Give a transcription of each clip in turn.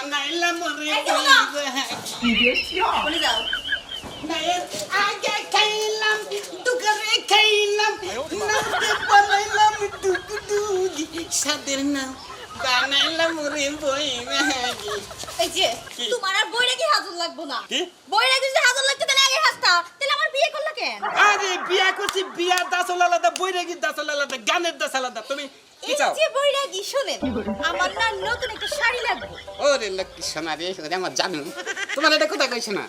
বানাইলাম রে বলে যাও আগে খাইলাম দুকারে খাইলাম নাতে বানাইলাম ডুগডুগি সাদের নাম বানাইলাম রে বই ম্যাগি এই যে তোমার আর বইরে কি হাজর লাগবো না বইরে যদি হাজর লাগতে তাহলে আগে হাসতা তাহলে আমার বিয়ে করলা কেন আরে বিয়া করছি বিয়ার দাসল আলাদা বৈরাগীর দাসল আলাদা গানের দাস আলাদা তুমি কি এই চাও যে বইরে কি শুনেন আমার না নতুন একটা শাড়ি লাগবে ওরে লক্ষ্মী সোনা রে ওরে আমার জানো তোমার এটা কথা কইছ না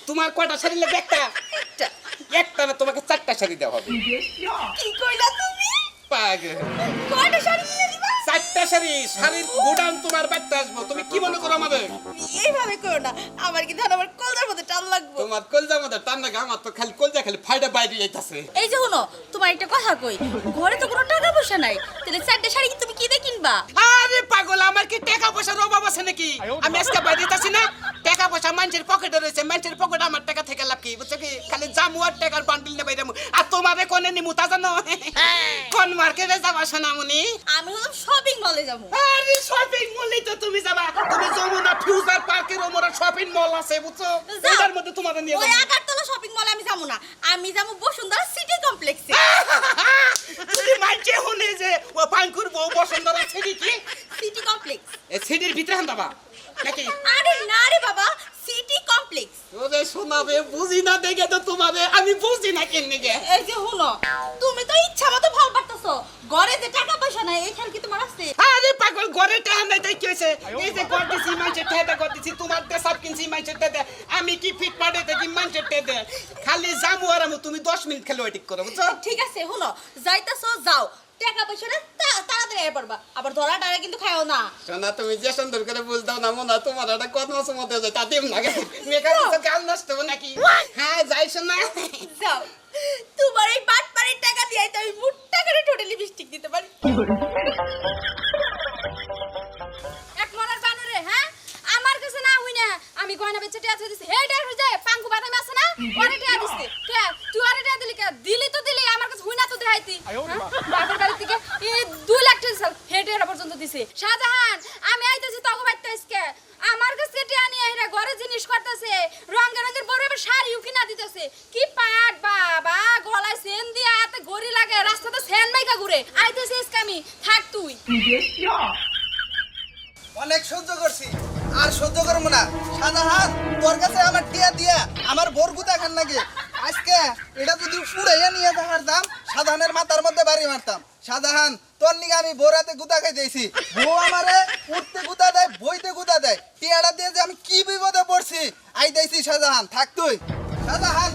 তোমার কয়টা শাড়ি লাগবে একটা না তোমাকে 4টা শাড়ি দেওয়া হবে কি কইলা তুমি পাগল কয়টা শাড়ি নিয়ে দিবা 4টা শাড়ির গোডাউন তোমার বাড়িতে আসবো তুমি কি মনে করো আমাদের এইভাবে করো না আমার কি ধান আমার কলজার মধ্যে টান লাগবে তোমার কলজার মধ্যে টান না আমার তো খালি কলজা খালি ফাইডা বাইরে যাইতাছে এই যে শুনো তোমার একটা কথা কই ঘরে তো কোনো টাকা পয়সা নাই তাহলে চারটে শাড়ি কি তুমি কি দিয়ে কিনবা আরে পাগল আমার কি টাকা পয়সার অভাব আছে নাকি আমি আজকে বাইরে যাচ্ছি না টাকা পয়সা মানুষের পকেটে রয়েছে মানুষের পকেটে আমার টাকা থেকে লাভ কি বুঝছো কি খালি জামু আর টাকার বান্ডিল নে বাইরে আর তোমারে কোনে নিমু তা জানো কোন মার্কেটে যাবা সোনামণি আমি হলাম শপিং মলে যাবো আরে শপিং মলেই তো তুমি যাবা তুমি যমুনা ফিউচার পার্কের ওমরা শপিং মল আছে বুঝছো ওটার মধ্যে তোমারে নিয়ে ওই যাবো আগারতলা শপিং মলে আমি যাবো না আমি যাবো বসুন্ধরা সিটি কমপ্লেক্সে তুমি মানছে হনে যে ও পাঙ্কুর বউ বসুন্ধরা ছেড়ি কি সিটি কমপ্লেক্স এ ছেড়ির ভিতরে হান বাবা নাকি আরে না রে বাবা সিটি কমপ্লেক্স ওরে শোনাবে বুঝি না দেখে তো তোমারে আমি বুঝি না কেন গে এই যে শুনো তুমি তো ইচ্ছা মতো ভাল পারতেছো ঘরে যে টাকা পয়সা নাই এই খেল কি তোমার আছে আরে পাগল ঘরে টাকা নাই তাই কি হইছে এই যে ঘর দিছি মাইছে ঠেটা ঘর দিছি তোমার দেশাব কিনছি মাইছে ঠেটা আমি কি ফিট পাড়ে দেখি মাইছে ঠেটা খালি জামু আর আমি তুমি 10 মিনিট খেলে ওয়েটিং করো বুঝছো ঠিক আছে শুনো যাইতাছো যাও টাকা পয়সা না তাড়াতাড়ি আয় পড়বা আবার ধরা টাকা কিন্তু খাও না সোনা তুমি যে সুন্দর করে বুঝদাও না মনে তোমার একটা কত মাস মধ্যে যায় তা দেব না মেকআপ তো গাল নষ্ট হবে নাকি হ্যাঁ যাই শোনা যাও তোমার এই বাটপাড়ির টাকা দিয়ে তো আমি মুট্টা করে টোটালি লিপস্টিক দিতে পারি এক মনের বানরে হ্যাঁ আমার কাছে না হই না আমি গয়না বেচে টিয়া দিছি হে ডের হই যায় পাঙ্কু বাদামি আছে না ওরে টিয়া দিছে কে তুই ওরে টিয়া দিলি কে দিলি তো দিলি আমার কাছে হই না তো দেখাইতি বাবার বাড়ি থেকে এই 2 লাখ টাকা হে টিয়া পর্যন্ত দিছে শাহজাহান আমি আইতেছি তোকে বাইতে আজকে আমার কাছে টিয়া নিয়ে এরা ঘরে জিনিস করতেছে রঙের রঙের বড় বড় শাড়ি উকিনা দিতেছে কি পাট বাবা গলায় সেন দিয়া এত গড়ি লাগে রাস্তাতে সেন মাইকা ঘুরে আইতেছি আজকে আমি থাক তুই অনেক সহ্য করছি আর সহ্য করব না শাহজাহান তোর কাছে আমার টিয়া দিয়া আমার বোর গুতা খান নাকি আজকে এটা যদি ফুড়াইয়া নিয়ে যাওয়ার দাম শাহজাহানের মাথার মধ্যে বাড়ি মারতাম শাহজাহান তোর নিকে আমি বোরাতে গুতা খাই দিয়েছি বউ আমারে উঠতে গুতা দেয় বইতে গুতা দেয় টিয়াটা দিয়ে যে আমি কি বিপদে পড়ছি আই দিয়েছি শাহজাহান থাক তুই শাহজাহান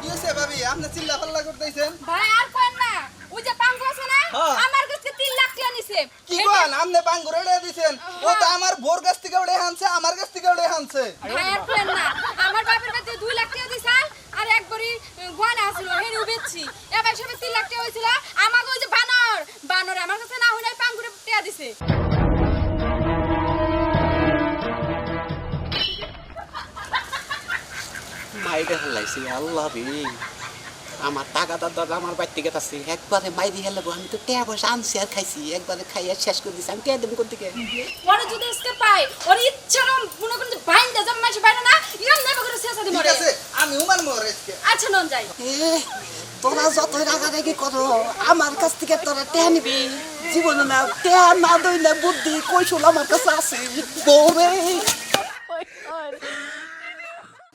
কি হয়েছে ভাবি আপনি চিল্লা পাল্লা করতেছেন ভাই আর কোন না ওই যে পাঙ্কু আছে না হ্যাঁ। আমার কাছে 3 লাখ টাকা নিছে কি কোন আপনি পাঙ্গুরে লয়ে দিছেন ও তো আমার বোর কাছ থেকে ওড়ে হানছে আমার কাছ থেকে ওড়ে হানছে ভাই আর কোন না আমার বাপের কাছে 2 লাখ টাকা দিছে আর একবারই গয়না আছিল হেরে বেচছি এবার সবে 3 লাখ টাকা হইছিল আমাকে ওই যে বানর আমার কাছে না হইলে পাঙ্কুরে টাকা দিছে মাইরে হলাইছি আল্লাহ রে আমার টাকাটা দাদা আমার বাড়ি থেকে আছে একবারে মাইরি হেলাবো আমি তো টাকা পয়সা আনছি আর খাইছি একবারে খাইয়া শেষ করে দিছি আমি টাকা দেবো কোন থেকে ওরে যদি আজকে পাই ওর ইচ্ছা মনে করতে বাইন্দা জম্মাইছে বাইরে না ইয়াম নেবা করে শেষ দি ঠিক মরে আছে আমি উমান মরে আজকে আচ্ছা নন যাই তোরা যতই রাগারাগি করো আমার কাছ থেকে তোরা টাকা নিবি জীবনে না টাকা না দইলে বুদ্ধি কৌশল আমার কাছে আছে বউরে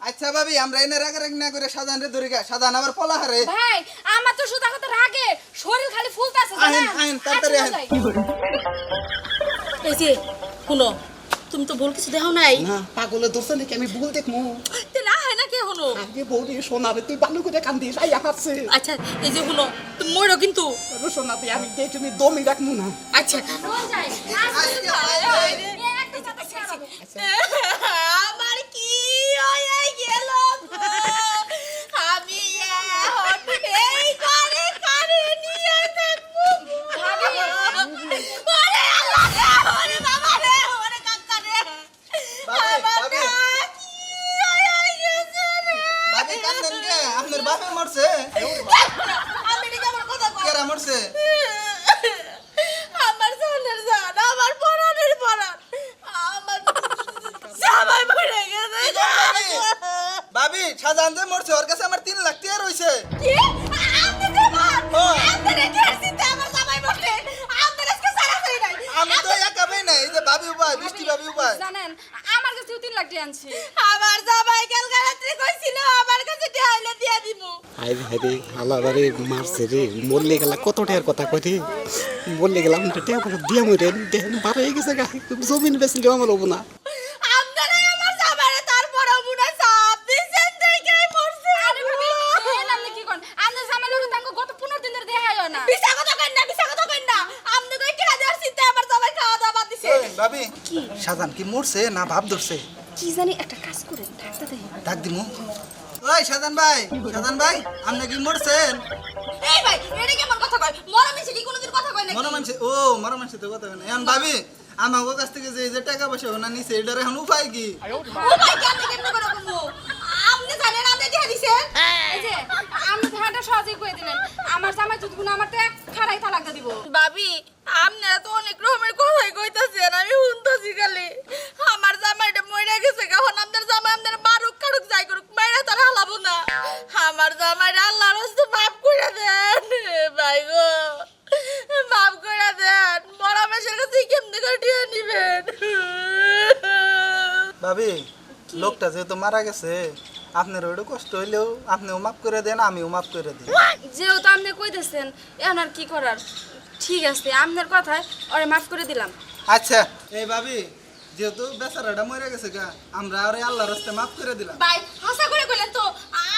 আচ্ছা ভাবি আমরা এনে রাগারাগি না করে সাজান রে ধরে গা সাজান আবার পলা হারে ভাই আমার তো শুধু কথা রাগে শরীর খালি ফুলতাছে আহেন আহেন তাড়াতাড়ি আহেন এই যে শুনো তুমি তো ভুল কিছু দেখাও নাই না পাগলে দোষে নাকি আমি ভুল দেখমু তে না হয় না কে হলো আগে বউরে সোনারে তুই ভালো করে কান্দিস আইয়া হাসছে আচ্ছা এই যে শুনো তুমি মরো কিন্তু সোনাতে আমি দিয়ে তুমি দমই রাখমু না আচ্ছা নন যাই আমার কি হয়ে গেল আমি এখন এই ঘরে কারে নিয়ে থাকবো ওরে আল্লাহ রে ওরে বাবা রে ওরে কাকা রে ভাবি ভাবি কান্দেন কে আপনার বাপে মরছে আমি নিজে আমার কথা কই কেরা মরছে আমার সোনার জান আমি তো একাই না, এই যে ভাবি উপায়, বৃষ্টি ভাবি উপায়। জানেন আমার কাছে 3 লাখ টাকা আনছি। আমার জামাই কালকে রাত্রে কইছিল আমার কাছে টাকা হইলে দিয়া দিমু। হাইরে হাইরে আল্লাহরে মারছে রে, মরলে গেলা কত টাকার কথা কই রে, মরলে গেলাম টাকা পয়সা দিয়া মরে দেখেন বার হয়ে গেছে গা, জমিন বেচলে আমার হবো না। আপনারা আমার জামাইরে তারপরে মুনা সাপ দিছেন দেখেই মরছে। আরে ভাবি এই নাম কি কোন আন্দাজ আমার লগে তাঙ্গ গত 15 দিন ধরে দেখা হয় না। বিছা কথা কইন না, বিছা কথা কইন না। আপনি কই টাকা দেওয়ার চিন্তা আমার জামাই খাওয়া দাওয়া বাদ দিছে। এই ভাবি, শাহজাহান কি মরছে না ভাব ধরছে? কি জানি একটা কাজ করে ডাক্তার দেই। ডাক দিমু। ওই শাহজাহান ভাই, শাহজাহান ভাই, আপনি কি মরছেন? এই ভাই এটা কেমন কথা কয়? মরা মিছে কি কোনোদিন কথা কয় নাকি? মরা মানুষ, ও মরা মানুষ তো কথা না। এখন ভাবি আমার কাছ থেকে যে যে টাকা পয়সা ওনা নিছে এটার এখন উপায় কি? ও ভাই কেমনে কেমনে করে কমু? আপনি জানেন আপনি টাকা দিছেন? এই যে আমি ধারটা সহজেই কই দিলেন। আমার জামাই যদি কোনো আমার টাকা খাড়াই তালাক দিব। ভাবি আপনারা তো অনেক রকমের কথাই কইতাছেন, আমি শুনতাছি খালি। আমার জামাইটা মইরা গেছে, এখন আপনার জামাই আপনার বারুক কারুক যাই করুক মাইরা তারা হালাবো না। আমার জামাইটা আল্লাহর রাস্তে মাফ কইরা দেন ভাই গো, মাফ কইরা দেন। মরা মেশের কাছে কেমনে করে টিয়া নিবেন? ভাবি লোকটা যেহেতু মারা গেছে, আপনার ওইটা কষ্ট হইলেও আপনিও মাফ করে দেন, আমিও মাফ করে দিই। যেহেতু আপনি কইতেছেন এখন আর কি করার, ঠিক আছে আপনার কথায় ওরে মাফ করে দিলাম। আচ্ছা এই ভাবি, যেহেতু বেচারাটা মরে গেছে গা, আমরা আর আল্লাহর রাস্তায় মাফ করে দিলাম। ভাই হাসা করে কইলেন তো,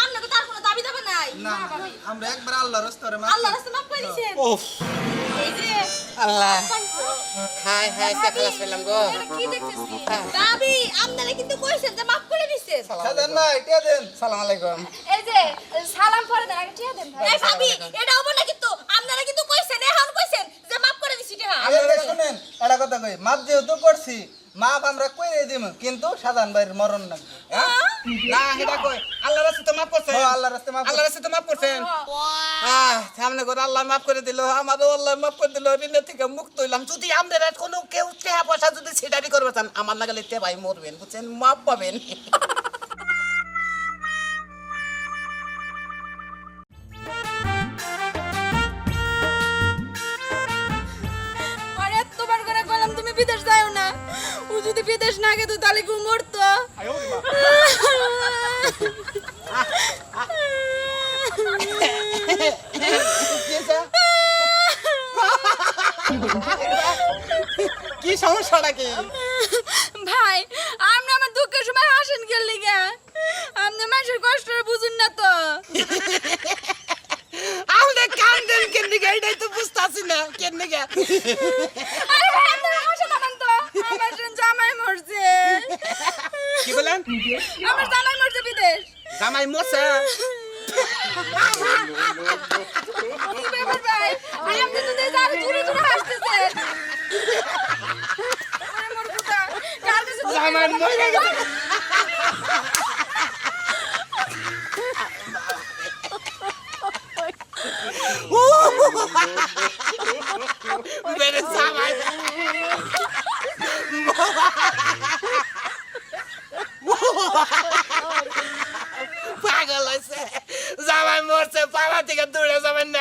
আপনাকে তার কোনো দাবি দাবা নাই। না না, আমরা একবার আল্লাহর রাস্তায় মাফ আল্লাহর রাস্তে মাফ করে দিছেন। ওফ এই যে আল্লাহ, হাই হাই সাকলাস পেলাম গো। এটা কি দেখতেছি? দাবি আপনারা কিন্তু কইছেন যে মাফ করে দিছেন। শাহজাহান ভাই টিয়া দেন। সালাম আলাইকুম। এই যে সালাম পরে দেন আগে টিয়া দেন ভাই। এই ভাবি এটা হবে না কিন্তু, আপনারা কিন্তু কইছেন এখন কইছেন যে মাফ করে দিছি টাকা। এই শুনেন একটা কথা কই, মাপ যেহেতু করছি মাপ আমরা কইরে দিমু, কিন্তু শাহজাহান ভাইয়ের মরণ না। না হেডা কই আল্লাহর রাস্তায় তো মাফ করছেন, আল্লাহর রাস্তায় মাফ আল্লাহর রাস্তায় তো মাফ করছেন। সামনে করে আল্লাহ মাফ করে দিল, আমারও আল্লাহ মাফ করে দিল, ঋণের থেকে মুক্ত হইলাম। যদি আমাদের আর কোনো কেউ টাকা পয়সা যদি সেটারি করবে চান, আমার না গেলে তে ভাই মরবেন, বুঝছেন, মাফ পাবেন। আরে এতবার করে কইলাম তুমি বিদেশ যাও না, ও যদি বিদেশ না গেতো তাহলে কি মরতো? কি সমস্যাটা কি? ভাই আপনি আমার দুঃখের সময় হাসেন কেন লিগা? আপনি মানুষের কষ্ট বুঝুন না তো। আমাদের কান্দেন কেন গে, এটাই তো বুঝতাছি না কেন গে। আরে ভাই আপনি হাসেন না তো, আমার জামাই মরছে। কি বলেন? আমার জামাই মরছে বিদেশ। জামাই মরছে? কি ব্যাপার ভাই? আপনি তো দেখে আরো জোরে জোরে হাসতেছেন। আরে মোর কথা, কার কাছে জামাই মরে গেছে। মেরে জামাই পাগল হয়েছে, জামাই মরছে, পাড়া থেকে দৌড়ে যাবেন না।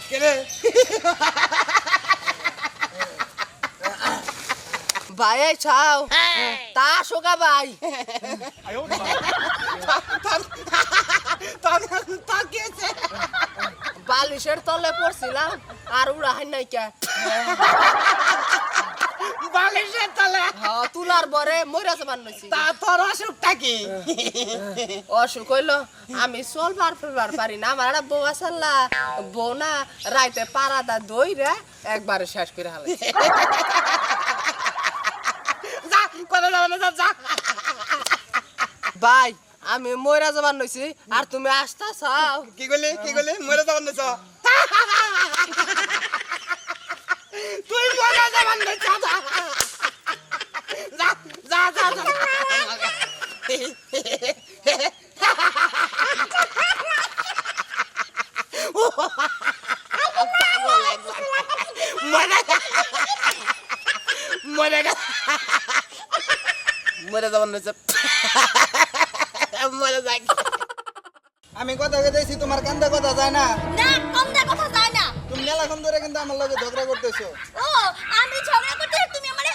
কেরে ভাই এই ছাও তা শোকা ভাই তাকিয়েছে বালিশের তলে পড়ছিলাম আর উড়াহাই নাই কে বালিশের তলে তুলার বরে মইরা যাবার নইছি তা তোর অসুখটা কি? অসুখ হইলো আমি চলবার ফিরবার পারি না আমার একটা বউ আসাল্লা বউ না রাইতে পাড়াদা দইরা একবারে শেষ করে হালাই যা কোথাও যাবো না, যা। ভাই আমি মইরা যাবার নইছি আর তুমি আসতা চাও কি করলি মরে যাবার নেছ? তুই মরে যাবার নেছ? যা যা যা যা। মরে মরে মরে যাবেন হয়েছে মরে যাই আমি কথা কইতেছি তোমার কান্দা কথা যায় না না কম দা কথা যায় না তুমি মেলাক্ষণ ধরে কিন্তু আমার লগে ঝগড়া করতেছো ও আমি ঝগড়া করতে তুমি আমারে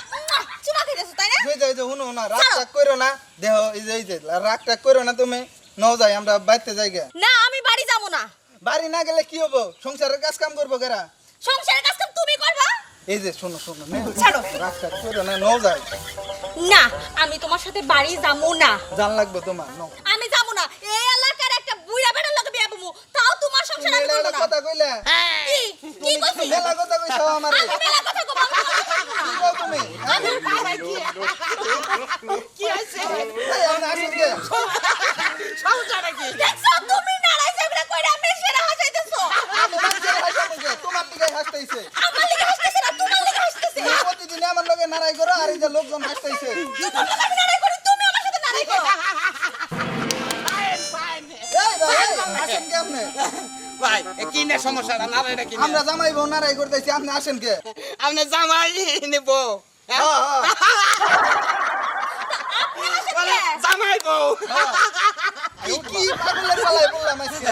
চুমা খেতেছো তাই না এই যে শুনো না রাগ টাগ করো না দেহ এই যে রাগ টাগ করো না তুমি নও যাই আমরা বাইতে যাই গে না আমি বাড়ি যাব না বাড়ি না গেলে কি হবো সংসারের কাজ কাম করবো কেরা সংসারের কাজ কাম তুমি করবা এই যে শোনো শোনো নে ছাড়ো। রাগ টাগ করো না নও যাই না আমি তোমার সাথে বাড়ি যাব না জান লাগবে তোমার নও আমি যাব না এই এলাকার একটা বুইড়া বেটার লগে বিয়া বমু তাও তোমার সংসার আমি মেলা করব না কথা কইলে কি কি তুমি কইছি মেলা কথা কইছো আমারে আমি মেলা কথা কব কি কও তুমি কি হয়েছে এই আমি আসুন গে সংসারে কি দেখছো তুমি নারাই ঝগড়া কইরা আমি সেরা হাসাইতেছো আমি মানুষের হাসাবো গে তোমার দিকে হাসতেইছে আমার লাগি হাসতেছ না তোমার লাগি হাসতেছি তুমি প্রতিদিন আমার লগে নারাই করো আর এই যে লোকজন হাসতেইছে তোমার লাগি নারাই করি তুমি আমার সাথে নারাই করো ফাইন ফাইন এই ভাই আসেন কে আপনি ভাই কি না সমস্যাটা না রে কি আমরা জামাই বউ নারাই করতেছি আপনি আসেন কে আপনি জামাই নেব হ্যাঁ হ্যাঁ জামাই বউ কি পাগলের পালাই বললাম আজকে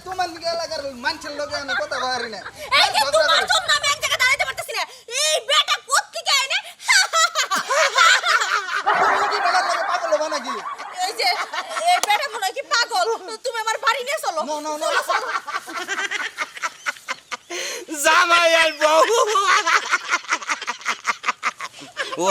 তোমার নিকে এলাকার মানুষের লগে আমি কথা বাহারি না এই যে তোমার জন্য আমি এক জায়গায় দাঁড়াইতে পারতেছি না এই বেটা কোথ থেকে এনে তুমি কি বেলার লগে পাগল হবা নাকি এই যে এই বেটা মনে হয় কি পাগল তুমি আমার বাড়ি নিয়ে চলো নো নো নো জামাই আর বউ ও